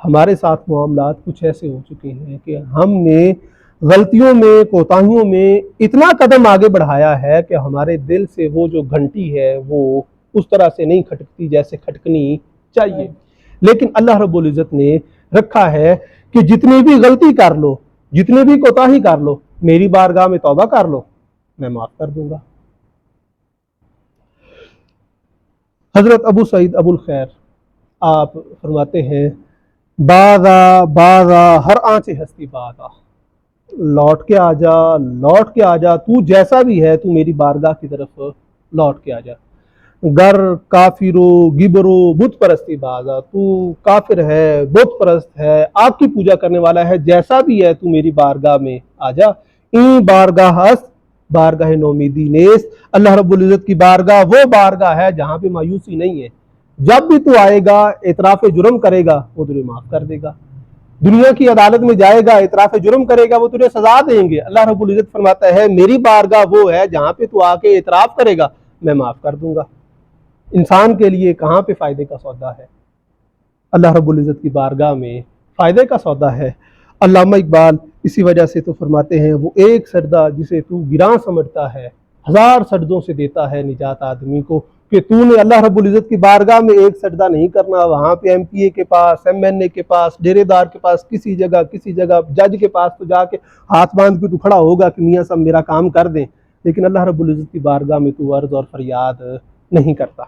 ہمارے ساتھ معاملات کچھ ایسے ہو چکے ہیں کہ ہم نے غلطیوں میں کوتاہیوں میں اتنا قدم آگے بڑھایا ہے کہ ہمارے دل سے وہ جو گھنٹی ہے وہ اس طرح سے نہیں کھٹکتی جیسے کھٹکنی چاہیے. لیکن اللہ رب العزت نے رکھا ہے کہ جتنی بھی غلطی کر لو، جتنی بھی کوتاہی کر لو، میری بارگاہ میں توبہ کر لو، میں معاف کر دوں گا. حضرت ابو سعید ابو الخیر آپ فرماتے ہیں باغا ہر آنچ ہستی باغا، لوٹ کے آ جا، لوٹ کے آ جا، تو جیسا بھی ہے تو میری بارگاہ کی طرف لوٹ کے آ جا. گر کافرو گبرو بت پرستی بازا، تو کافر ہے، بت پرست ہے، آپ کی پوجا کرنے والا ہے، جیسا بھی ہے تو میری بارگاہ میں آ جا. این بارگاہ است بارگاہ نومیدی نیست، اللہ رب العزت کی بارگاہ وہ بارگاہ ہے جہاں پہ مایوسی نہیں ہے. جب بھی تو آئے گا اعتراف جرم کرے گا وہ تجھے معاف کر دے گا. دنیا کی عدالت میں جائے گا اعتراف جرم کرے گا وہ تجھے سزا دیں گے. اللہ رب العزت فرماتا ہے میری بارگاہ وہ ہے جہاں پہ تو آ کے اعتراف کرے گا میں معاف کر دوں گا. انسان کے لیے کہاں پہ فائدے کا سودا ہے؟ اللہ رب العزت کی بارگاہ میں فائدے کا سودا ہے. علامہ اقبال اسی وجہ سے تو فرماتے ہیں وہ ایک سجدہ جسے تو گراں سمجھتا ہے، ہزار سجدوں سے دیتا ہے نجات آدمی کو. کہ تو نے اللہ رب العزت کی بارگاہ میں ایک سجدہ نہیں کرنا، وہاں پہ ایم پی اے کے پاس، ایم این اے کے پاس، ڈیرے دار کے پاس، کسی جگہ جج کے پاس تو جا کے ہاتھ باندھ کے تو کھڑا ہوگا کہ میاں صاحب میرا کام کر دیں. لیکن اللہ رب العزت کی بارگاہ میں تو عرض اور فریاد نہیں کرتا.